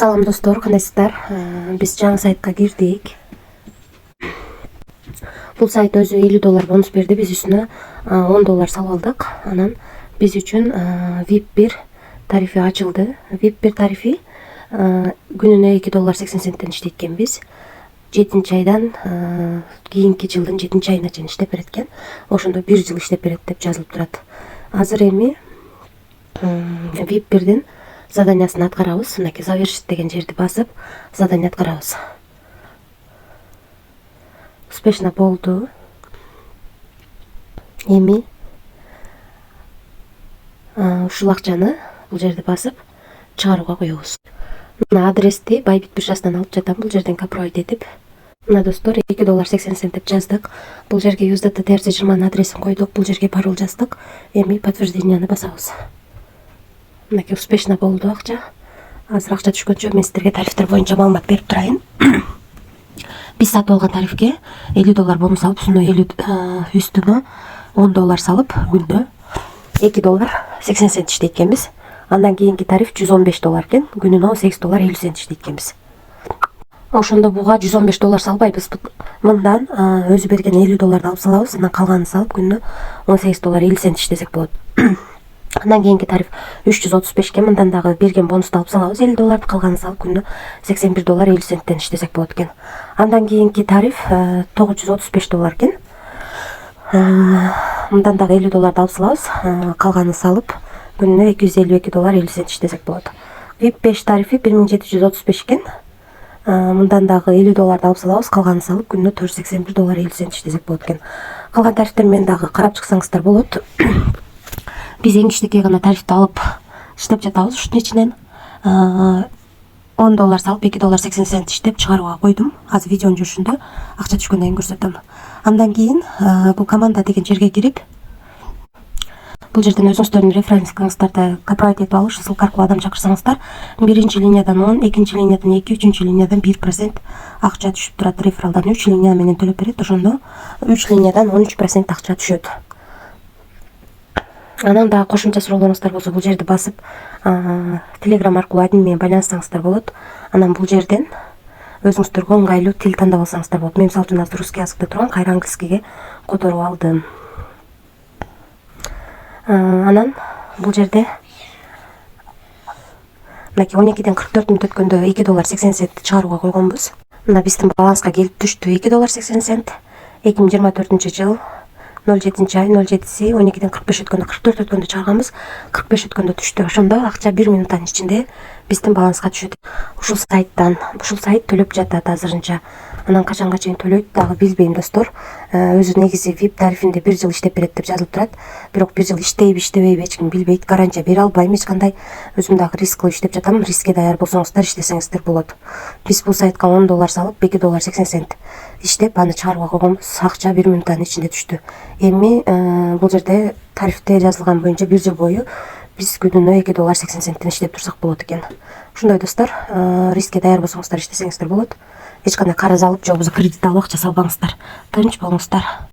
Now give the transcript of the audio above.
Салам достор, кандайсыздар? Биз жаңы сайтка кирдик. Бул сайт өзү $50 бонус берди, биз үстүнө $10 салып алдык. Анан биз үчүн VIP 1 тарифи ачылды. VIP 1 тарифи күнүнө $2.80 иштейт экенбиз. 7-айдан кийинки жылдын 7-айына чейин иштеп берет экен. Ошондо 1 жыл иштеп берет деп жазылып турат. Азыр эми VIP 1дин заданиясын аткарабыз. Мынакей завершить деген жерди басып, задание аткарабыз. Успешно болду. Эми ушул акчаны бул жерди басып чыгарууга коебуз. Мына адрести Байбит биржасынан алып жатам. Бул жерден копировать этип, мына достор $2.80 деп жаздык. Бул жерге USDT TRC20 адресин койдук. Бул жерге пароль жаздык. Эми подтвержденияны басабыз. Мынакей успешно болду акча. Азыр акча түшкөнчө мен сиздерге тарифтер боюнча маалымат берип турайын. Биз сатып алган тарифке $50 бонус алып, үстүнө $10 салып, күндө $2.80 иштейт экенбиз. Андан кийинки тариф $115 экен, күнүнө $18.50 иштейт экенбиз. Ошондо буга $115 салбайбыз. Мындан өзү берген $50 алып салабыз, анан калганын салып күнүнө $18.50 иштесек болот. Андан кийинки тариф 335 экен, мындан дагы берген бонусту алып салабыз, $50, калганын салып күнүнө $81.50 иштесек болот экен. Андан кийинки тариф $935 экен. Мындан дагы $50 алып салабыз, калганын салып күнүнө $252.50 иштесек болот. VIP 5 тарифи 1735 экен. Мындан дагы $50 алып салабыз, калганын салып күнүнө $481.50 иштесек болот экен. Калган тарифтер менен дагы карап чыксаңыздар болот. Биз эң кичинекей гана тарифти алып иштеп жатабыз. Ушунун ичинен $10 салып $2.80 иштеп чыгарууга койдум. Азыр видеонун жүрүшүндө акча түшкөндөн кийин көрсөтөм. Андан кийин бул команда деген жерге кирип, бул жерден өзүңүздөрдүн референсиңиздарды копировать этип алыш, ссылка аркылуу адам чакырсаңыздар, биринчи линиядан 10, экинчи линиядан 2, үчүнчү линиядан 1% акча түшүп турат. Рефералдан 3 линия менен төлөп берет. Ошондо 3 линиядан 13% акча түшөт. Анан дагы кошумча суроолоруңуздар болсо, бул жерди басып, Telegram аркылуу админ менен байланышсаңыздар болот. Анан бул жерден өзүңүздөргө ыңгайлуу тил тандап алсаңыздар болот. Мен мисалы үчүн азыр русский языкта турган, кайра английскийге которуп алдым. Анан бул жерде мынакей 12ден 44 мүнөт өткөндө $2.80 чыгарууга койгонбуз. Мына биздин баланска келип түштү $2.80. 2024 жыл 07-ай 07-си 12ден 45 өткөндө 44 өткөндө чыгарганбыз. 45 өткөндө түштү. Ошондо акча 1 минуттан ичинде биздин баланска түшөт. Ушул сайт төлөп жатат азырынча. Анан качанга чейин төлөйт дагы билбейм достор. Өзү негизи VIP тарифинде 1 жыл иштеп берет деп жазылып турат. Бирок 1 жыл иштейби, иштебейби эч ким билбейт. Гарантия бере албайм эч кандай. Өзүм дагы риск кылып иштеп жатам. Рискке даяр болсоңуздар иштесеңиздер болот. Биз бул сайтка $10 салып $2.80 иштеп аны чыгарууга койгонбуз. Акча 1 минуттан ичинде түштү. Эми бул жерде тарифте жазылган боюнча 1 жыл бою биз күнүнө $2.80 иштеп турсак болот экен. Ушундай достор, рискке даяр болсоңуздар иштесеңиздер болот. Эч кандай карыз алып, же болбосо кредит алып акча салбаңыздар. Тынч болуңуздар.